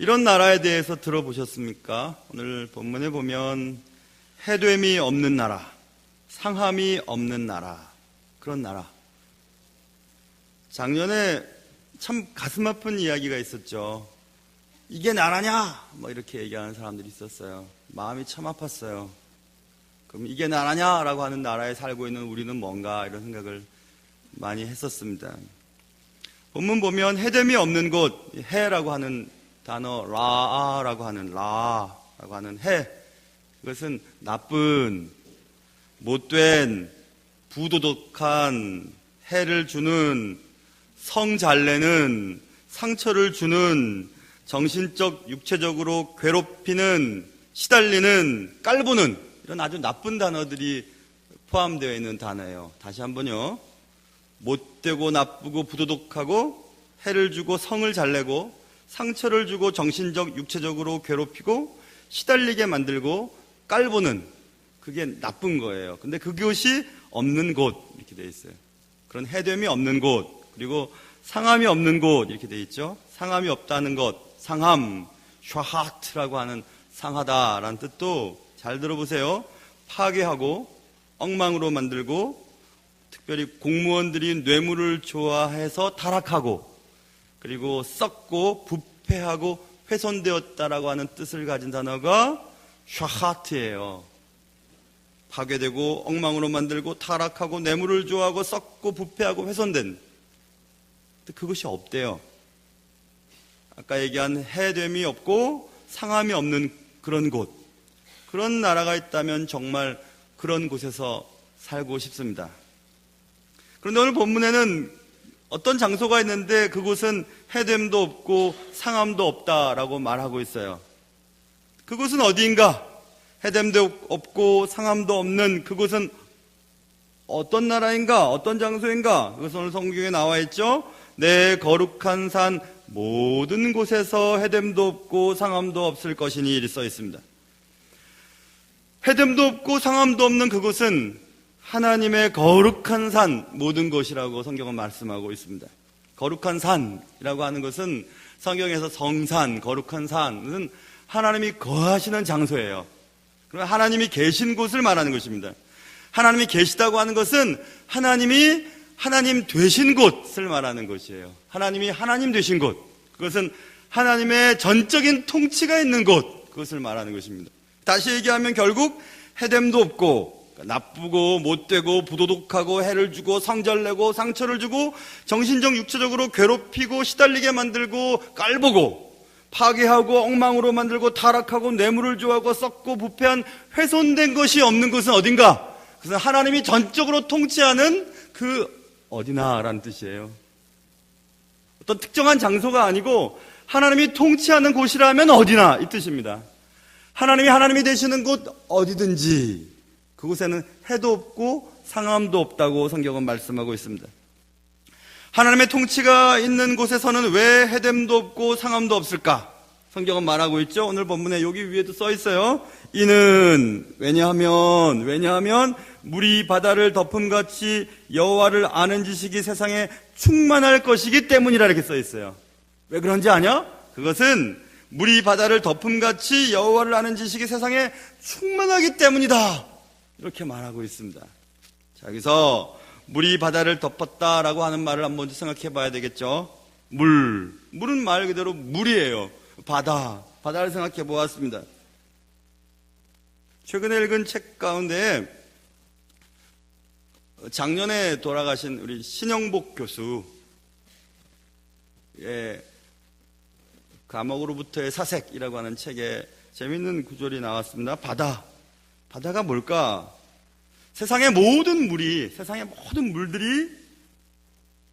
이런 나라에 대해서 들어보셨습니까? 오늘 본문에 보면 해됨이 없는 나라, 상함이 없는 나라, 그런 나라. 작년에 참 가슴 아픈 이야기가 있었죠. 이게 나라냐? 뭐 이렇게 얘기하는 사람들이 있었어요. 마음이 참 아팠어요. 그럼 이게 나라냐라고 하는 나라에 살고 있는 우리는 뭔가 이런 생각을 많이 했었습니다. 본문 보면 해됨이 없는 곳, 해라고 하는 단어, 라라고 하는 해, 그것은 나쁜, 못된, 부도덕한, 해를 주는, 성 잘 내는, 상처를 주는, 정신적, 육체적으로 괴롭히는, 시달리는, 깔보는 이런 아주 나쁜 단어들이 포함되어 있는 단어예요. 다시 한번요. 못되고 나쁘고 부도덕하고 해를 주고 성을 잘 내고 상처를 주고 정신적, 육체적으로 괴롭히고 시달리게 만들고 깔보는, 그게 나쁜 거예요. 근데 그것이 없는 곳 이렇게 되어 있어요. 그런 해됨이 없는 곳, 그리고 상함이 없는 곳 이렇게 되어 있죠. 상함이 없다는 것, 상함, 샤하트라고 하는 상하다라는 뜻도 잘 들어보세요. 파괴하고 엉망으로 만들고, 특별히 공무원들이 뇌물을 좋아해서 타락하고, 그리고 썩고 부패하고 훼손되었다라고 하는 뜻을 가진 단어가 샤하트예요. 파괴되고 엉망으로 만들고 타락하고 뇌물을 좋아하고 썩고 부패하고 훼손된, 그것이 없대요. 아까 얘기한 해됨이 없고 상함이 없는 그런 곳, 그런 나라가 있다면 정말 그런 곳에서 살고 싶습니다. 그런데 오늘 본문에는 어떤 장소가 있는데 그곳은 해됨도 없고 상함도 없다라고 말하고 있어요. 그곳은 어디인가? 해됨도 없고 상함도 없는 그곳은 어떤 나라인가? 어떤 장소인가? 그것은 오늘 성경에 나와 있죠. 내 거룩한 산 모든 곳에서 해됨도 없고 상함도 없을 것이니 이리 써 있습니다. 해됨도 없고 상함도 없는 그곳은 하나님의 거룩한 산 모든 곳이라고 성경은 말씀하고 있습니다. 거룩한 산이라고 하는 것은 성경에서 성산, 거룩한 산은 하나님이 거하시는 장소예요. 그러면 하나님이 계신 곳을 말하는 것입니다. 하나님이 계시다고 하는 것은 하나님이 하나님 되신 곳을 말하는 것이에요. 하나님이 하나님 되신 곳, 그것은 하나님의 전적인 통치가 있는 곳, 그것을 말하는 것입니다. 다시 얘기하면 결국 해됨도 없고 나쁘고 못되고 부도덕하고 해를 주고 성절내고 상처를 주고 정신적 육체적으로 괴롭히고 시달리게 만들고 깔보고 파괴하고 엉망으로 만들고 타락하고 뇌물을 좋아하고 썩고 부패한 훼손된 것이 없는 곳은 어딘가? 그것은 하나님이 전적으로 통치하는 그 어디나라는 뜻이에요. 어떤 특정한 장소가 아니고 하나님이 통치하는 곳이라면 어디나 이 뜻입니다. 하나님이 되시는 곳 어디든지 그곳에는 해도 없고 상함도 없다고 성경은 말씀하고 있습니다. 하나님의 통치가 있는 곳에서는 왜 해됨도 없고 상함도 없을까? 성경은 말하고 있죠. 오늘 본문에 여기 위에도 써 있어요. 이는 왜냐하면 물이 바다를 덮음같이 여호와를 아는 지식이 세상에 충만할 것이기 때문이라 이렇게 써 있어요. 왜 그런지 아냐? 그것은 물이 바다를 덮음같이 여호와를 아는 지식이 세상에 충만하기 때문이다 이렇게 말하고 있습니다. 자, 여기서 물이 바다를 덮었다라고 하는 말을 한번 생각해 봐야 되겠죠. 물은 말 그대로 물이에요. 바다를 생각해 보았습니다. 최근에 읽은 책 가운데 작년에 돌아가신 우리 신영복 교수의 감옥으로부터의 사색이라고 하는 책에 재미있는 구절이 나왔습니다. 바다가 뭘까? 세상의 모든 물들이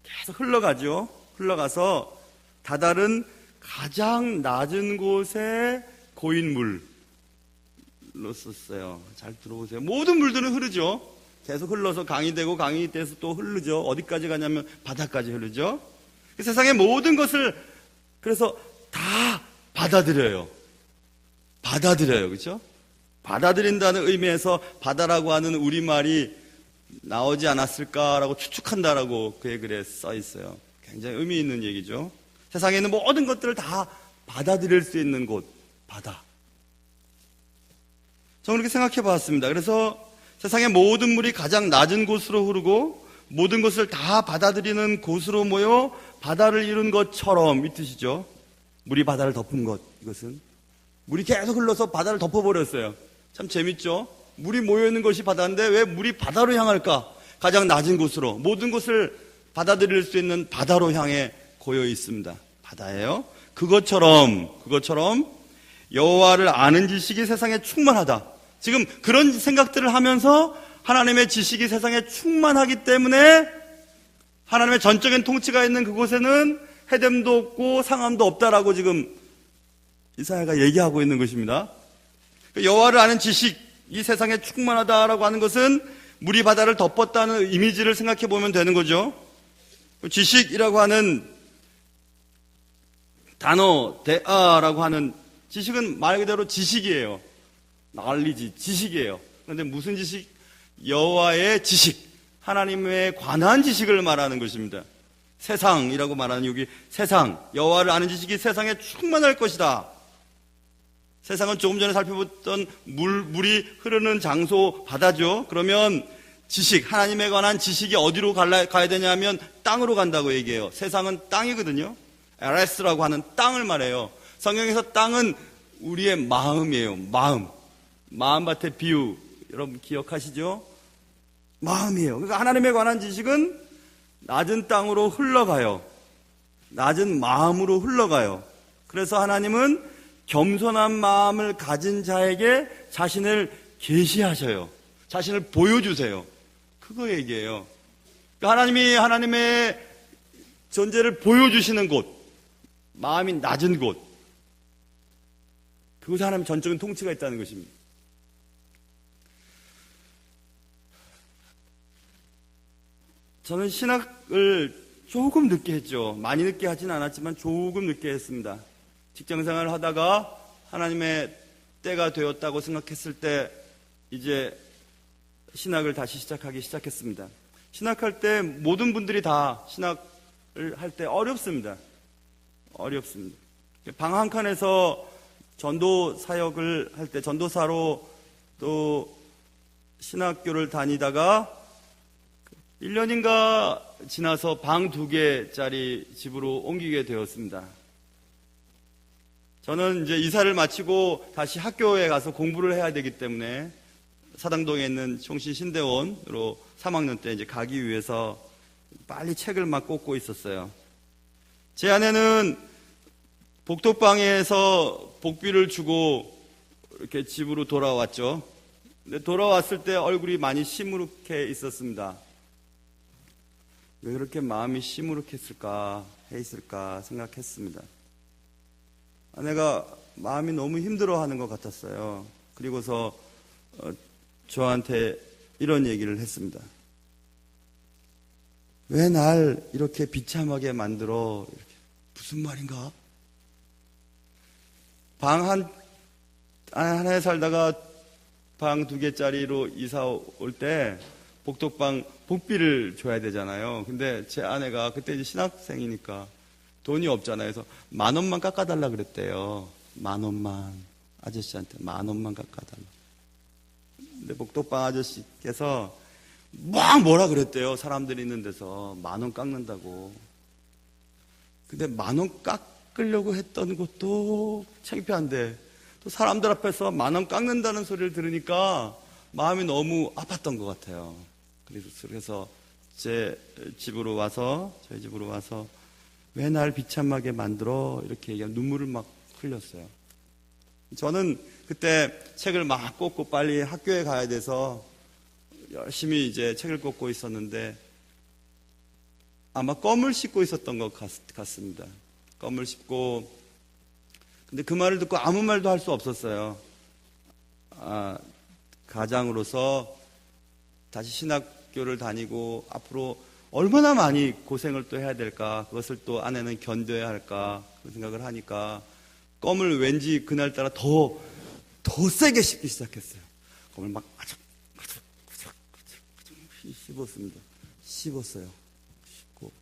계속 흘러가죠. 흘러가서 다다른 가장 낮은 곳에 고인 물로 썼어요. 잘 들어보세요. 모든 물들은 흐르죠. 계속 흘러서 강이 돼서 또 흐르죠. 어디까지 가냐면 바다까지 흐르죠. 세상의 모든 것을 그래서 다 받아들여요. 그렇죠? 받아들인다는 의미에서 바다라고 하는 우리말이 나오지 않았을까라고 추측한다라고 그의 글에 써 있어요. 굉장히 의미 있는 얘기죠. 세상에 있는 모든 것들을 다 받아들일 수 있는 곳, 바다. 저는 그렇게 생각해 봤습니다. 그래서 세상의 모든 물이 가장 낮은 곳으로 흐르고 모든 것을 다 받아들이는 곳으로 모여 바다를 이룬 것처럼, 이 뜻이죠. 물이 바다를 덮은 것, 이것은. 물이 계속 흘러서 바다를 덮어버렸어요. 참 재밌죠? 물이 모여있는 것이 바다인데 왜 물이 바다로 향할까? 가장 낮은 곳으로, 모든 것을 받아들일 수 있는 바다로 향해 고여 있습니다. 바다예요. 그것처럼 여호와를 아는 지식이 세상에 충만하다. 지금 그런 생각들을 하면서 하나님의 지식이 세상에 충만하기 때문에 하나님의 전적인 통치가 있는 그곳에는 해됨도 없고 상함도 없다라고 지금 이사야가 얘기하고 있는 것입니다. 여호와를 아는 지식이 세상에 충만하다라고 하는 것은 물이 바다를 덮었다는 이미지를 생각해 보면 되는 거죠. 지식이라고 하는 단어, 대아라고 하는 지식은 말 그대로 지식이에요. knowledge, 지식이에요. 그런데 무슨 지식? 여호와의 지식, 하나님에 관한 지식을 말하는 것입니다. 세상이라고 말하는 여기 세상, 여호와를 아는 지식이 세상에 충만할 것이다. 세상은 조금 전에 살펴봤던 물이 흐르는 장소, 바다죠. 그러면 지식, 하나님에 관한 지식이 어디로 가야 되냐면 땅으로 간다고 얘기해요. 세상은 땅이거든요. 에레스라고 하는 땅을 말해요. 성경에서 땅은 우리의 마음이에요. 마음밭의 비유, 여러분 기억하시죠? 마음이에요. 그러니까 하나님에 관한 지식은 낮은 땅으로 흘러가요. 낮은 마음으로 흘러가요. 그래서 하나님은 겸손한 마음을 가진 자에게 자신을 계시하셔요. 자신을 보여주세요. 그거 얘기해요. 그러니까 하나님이 하나님의 존재를 보여주시는 곳, 마음이 낮은 곳, 그곳에 하나님 전적인 통치가 있다는 것입니다. 저는 신학을 조금 늦게 했죠. 많이 늦게 하진 않았지만 조금 늦게 했습니다. 직장생활을 하다가 하나님의 때가 되었다고 생각했을 때 이제 신학을 다시 시작하기 시작했습니다. 신학할 때 모든 분들이 다 신학을 할 때 어렵습니다. 방 한 칸에서 전도 사역을 할 때 전도사로 또 신학교를 다니다가 1년인가 지나서 방 2개짜리 집으로 옮기게 되었습니다. 저는 이제 이사를 마치고 다시 학교에 가서 공부를 해야 되기 때문에 사당동에 있는 총신 신대원으로 3학년 때 이제 가기 위해서 빨리 책을 막 꽂고 있었어요. 제 아내는 복덕방에서 복비를 주고 이렇게 집으로 돌아왔죠. 근데 돌아왔을 때 얼굴이 많이 시무룩해 있었습니다. 왜 그렇게 마음이 시무룩했을까 생각했습니다. 아내가 마음이 너무 힘들어하는 것 같았어요. 그리고서 저한테 이런 얘기를 했습니다. 왜 날 이렇게 비참하게 만들어? 이렇게. 무슨 말인가? 방 하나에 살다가 방 2개짜리로 이사 올 때 복덕방 복비를 줘야 되잖아요. 근데 제 아내가 그때 이제 신학생이니까 돈이 없잖아요. 그래서 10,000원만 깎아달라 그랬대요. 10,000원만. 아저씨한테 10,000원만 깎아달라. 근데 복덕방 아저씨께서 막 뭐라 그랬대요. 사람들이 있는 데서 10,000원 깎는다고. 근데 10,000원 깎으려고 했던 것도 창피한데 또 사람들 앞에서 10,000원 깎는다는 소리를 들으니까 마음이 너무 아팠던 것 같아요. 그래서 저희 집으로 와서 왜 날 비참하게 만들어? 이렇게 얘기하면 눈물을 막 흘렸어요. 저는 그때 책을 막 꽂고 빨리 학교에 가야 돼서 열심히 이제 책을 꽂고 있었는데 아마 껌을 씹고 있었던 것 같습니다. 껌을 씹고 근데 그 말을 듣고 아무 말도 할 수 없었어요. 가장으로서 다시 신학교를 다니고 앞으로 얼마나 많이 고생을 또 해야 될까, 그것을 또 아내는 견뎌야 할까 그 생각을 하니까 껌을 왠지 그날따라 더 세게 씹기 시작했어요. 껌을 막 씹었습니다. 씹었어요. 씹고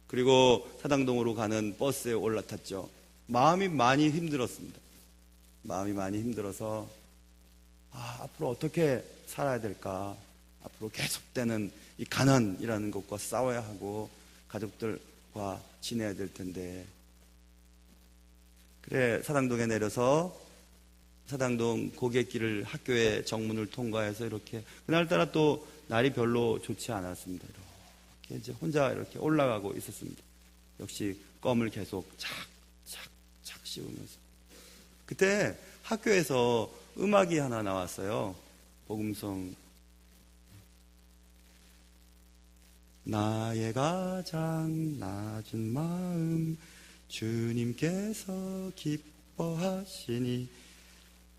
그리고 사당동으로 가는 버스에 올라탔죠. 마음이 많이 힘들었습니다. 마음이 많이 힘들어서 앞으로 어떻게 살아야 될까? 앞으로 계속되는 이 가난이라는 것과 싸워야 하고 가족들과 지내야 될 텐데, 그래 사당동에 내려서 사당동 고객길을 학교의 정문을 통과해서 이렇게, 그날따라 또 날이 별로 좋지 않았습니다. 이렇게 이제 혼자 이렇게 올라가고 있었습니다. 역시 껌을 계속 착착착 씹으면서. 그때 학교에서 음악이 하나 나왔어요. 복음성. 나의 가장 낮은 마음 주님께서 기뻐하시니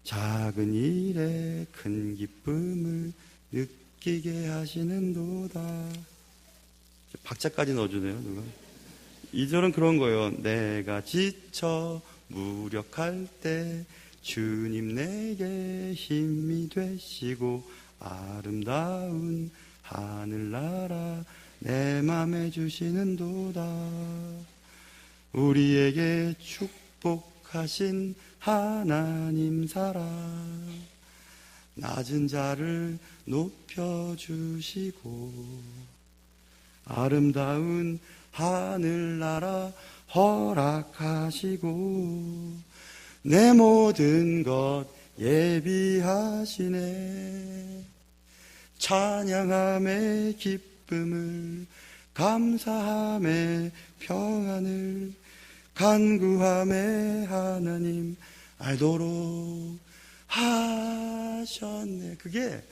작은 일에 큰 기쁨을 느끼게 하시는도다. 박자까지 넣어주네요, 누가. 2절은 그런 거예요. 내가 지쳐 무력할 때 주님 내게 힘이 되시고 아름다운 하늘나라 내 맘에 주시는도다. 우리에게 축복하신 하나님 사랑 낮은 자를 높여주시고 아름다운 하늘나라 허락하시고 내 모든 것 예비하시네. 찬양함의 기쁨을 감사함의 평안을 간구함의 하나님 알도록 하셨네. 그게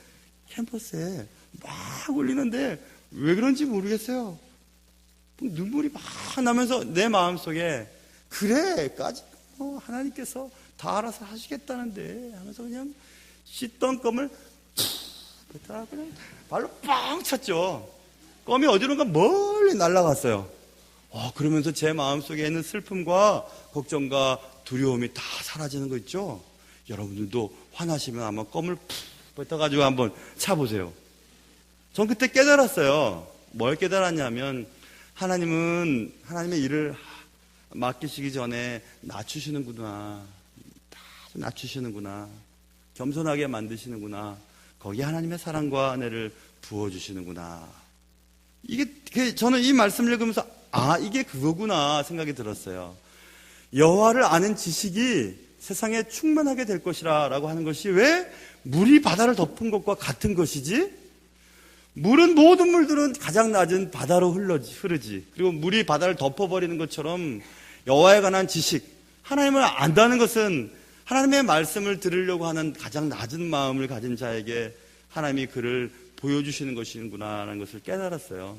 캠퍼스에 막 울리는데 왜 그런지 모르겠어요. 눈물이 막 나면서 내 마음속에 그래까지 하나님께서 다 알아서 하시겠다는데 하면서 그냥 씻던 껌을 그냥 발로 빵 찼죠. 껌이 어디론가 멀리 날아갔어요. 그러면서 제 마음속에 있는 슬픔과 걱정과 두려움이 다 사라지는 거 있죠. 여러분들도 화나시면 아마 껌을 푹 뱉어가지고 한번 차보세요. 전 그때 깨달았어요. 뭘 깨달았냐면 하나님은 하나님의 일을 맡기시기 전에 낮추시는구나. 다 낮추시는구나. 겸손하게 만드시는구나. 거기에 하나님의 사랑과 은혜를 부어주시는구나. 저는 이 말씀을 읽으면서 이게 그거구나 생각이 들었어요. 여호와를 아는 지식이 세상에 충만하게 될 것이라 라고 하는 것이 왜 물이 바다를 덮은 것과 같은 것이지? 물은 모든 물들은 가장 낮은 바다로 흐르지. 그리고 물이 바다를 덮어버리는 것처럼 여호와에 관한 지식, 하나님을 안다는 것은 하나님의 말씀을 들으려고 하는 가장 낮은 마음을 가진 자에게 하나님이 그를 보여주시는 것이구나 라는 것을 깨달았어요.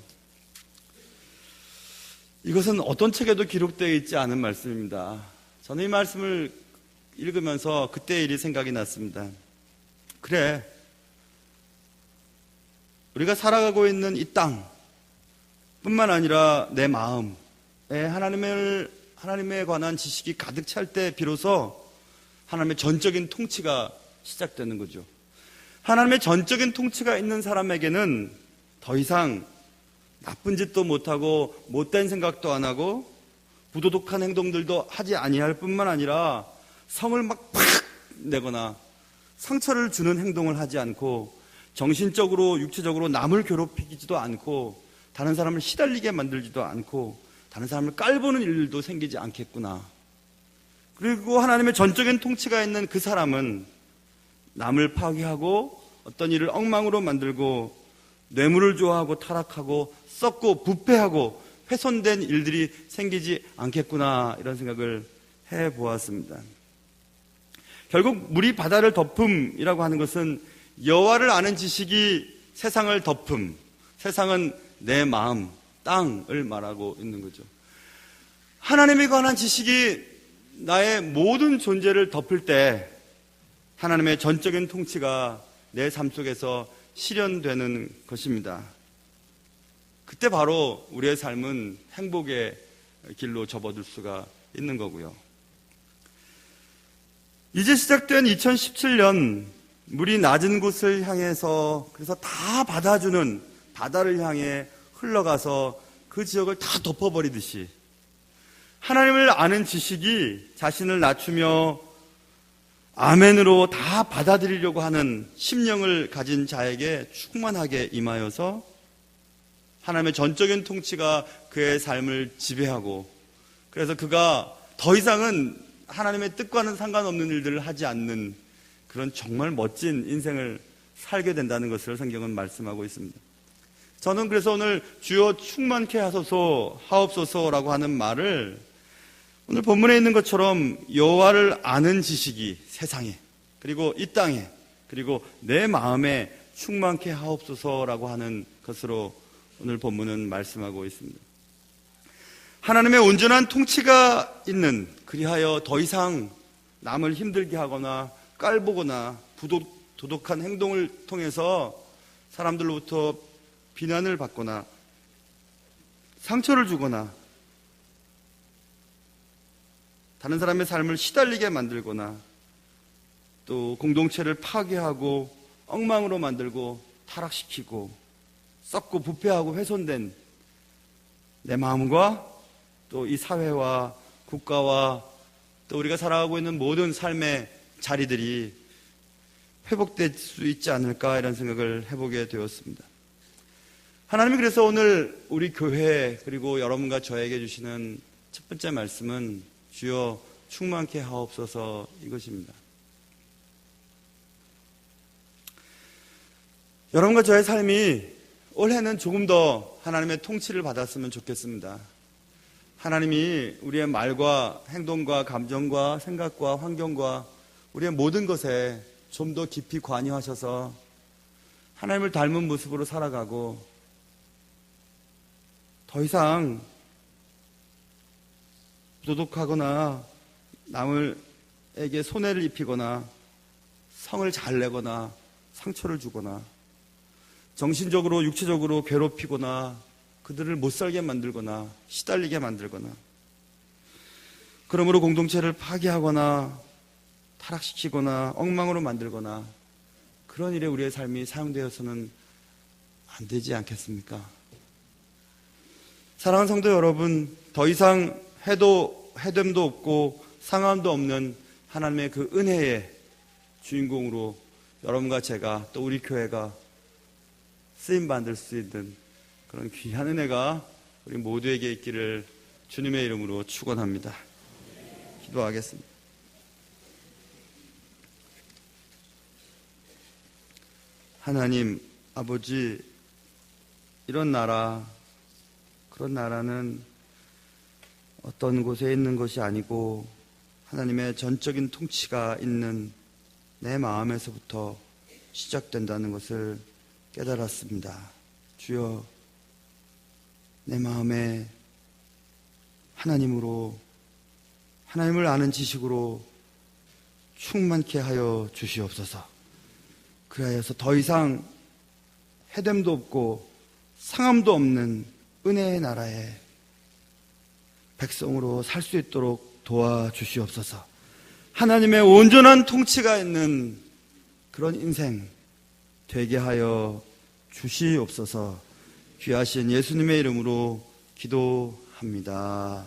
이것은 어떤 책에도 기록되어 있지 않은 말씀입니다. 저는 이 말씀을 읽으면서 그때의 일이 생각이 났습니다. 그래, 우리가 살아가고 있는 이 땅 뿐만 아니라 내 마음에 하나님에 관한 지식이 가득 찰 때 비로소 하나님의 전적인 통치가 시작되는 거죠. 하나님의 전적인 통치가 있는 사람에게는 더 이상 나쁜 짓도 못하고 못된 생각도 안 하고 부도덕한 행동들도 하지 아니할 뿐만 아니라 성을 막 팍 내거나 상처를 주는 행동을 하지 않고 정신적으로 육체적으로 남을 괴롭히지도 않고 다른 사람을 시달리게 만들지도 않고 다른 사람을 깔보는 일도 생기지 않겠구나. 그리고 하나님의 전적인 통치가 있는 그 사람은 남을 파괴하고 어떤 일을 엉망으로 만들고 뇌물을 좋아하고 타락하고 썩고 부패하고 훼손된 일들이 생기지 않겠구나, 이런 생각을 해보았습니다. 결국 물이 바다를 덮음이라고 하는 것은 여호와를 아는 지식이 세상을 덮음, 세상은 내 마음, 땅을 말하고 있는 거죠. 하나님에 관한 지식이 나의 모든 존재를 덮을 때 하나님의 전적인 통치가 내 삶 속에서 실현되는 것입니다. 그때 바로 우리의 삶은 행복의 길로 접어들 수가 있는 거고요. 이제 시작된 2017년, 물이 낮은 곳을 향해서 그래서 다 받아주는 바다를 향해 흘러가서 그 지역을 다 덮어버리듯이 하나님을 아는 지식이 자신을 낮추며 아멘으로 다 받아들이려고 하는 심령을 가진 자에게 충만하게 임하여서 하나님의 전적인 통치가 그의 삶을 지배하고, 그래서 그가 더 이상은 하나님의 뜻과는 상관없는 일들을 하지 않는 그런 정말 멋진 인생을 살게 된다는 것을 성경은 말씀하고 있습니다. 저는 그래서 오늘 주여 충만케 하옵소서라고 하는 말을 오늘 본문에 있는 것처럼 여호와를 아는 지식이 세상에, 그리고 이 땅에, 그리고 내 마음에 충만케 하옵소서라고 하는 것으로 오늘 본문은 말씀하고 있습니다. 하나님의 온전한 통치가 있는, 그리하여 더 이상 남을 힘들게 하거나 깔보거나 도덕한 행동을 통해서 사람들로부터 비난을 받거나 상처를 주거나 다른 사람의 삶을 시달리게 만들거나 또 공동체를 파괴하고 엉망으로 만들고 타락시키고 썩고 부패하고 훼손된 내 마음과 또 이 사회와 국가와 또 우리가 살아가고 있는 모든 삶의 자리들이 회복될 수 있지 않을까, 이런 생각을 해보게 되었습니다. 하나님이 그래서 오늘 우리 교회 그리고 여러분과 저에게 주시는 첫 번째 말씀은 주여 충만케 하옵소서 이것입니다. 여러분과 저의 삶이 올해는 조금 더 하나님의 통치를 받았으면 좋겠습니다. 하나님이 우리의 말과 행동과 감정과 생각과 환경과 우리의 모든 것에 좀 더 깊이 관여하셔서 하나님을 닮은 모습으로 살아가고 더 이상 도덕하거나 남에게 손해를 입히거나 성을 잘 내거나 상처를 주거나 정신적으로 육체적으로 괴롭히거나 그들을 못 살게 만들거나 시달리게 만들거나 그러므로 공동체를 파괴하거나 타락시키거나 엉망으로 만들거나 그런 일에 우리의 삶이 사용되어서는 안 되지 않겠습니까? 사랑하는 성도 여러분, 더 이상 해됨도 없고 상함도 없는 하나님의 그 은혜의 주인공으로 여러분과 제가 또 우리 교회가 쓰임받을 수 있는 그런 귀한 은혜가 우리 모두에게 있기를 주님의 이름으로 축원합니다. 기도하겠습니다. 하나님 아버지, 이런 나라, 그런 나라는 어떤 곳에 있는 것이 아니고 하나님의 전적인 통치가 있는 내 마음에서부터 시작된다는 것을 깨달았습니다. 주여, 내 마음에 하나님으로, 하나님을 아는 지식으로 충만케 하여 주시옵소서. 그리하여서 더 이상 해됨도 없고 상함도 없는 은혜의 나라에 백성으로 살 수 있도록 도와주시옵소서. 하나님의 온전한 통치가 있는 그런 인생 되게 하여 주시옵소서. 귀하신 예수님의 이름으로 기도합니다.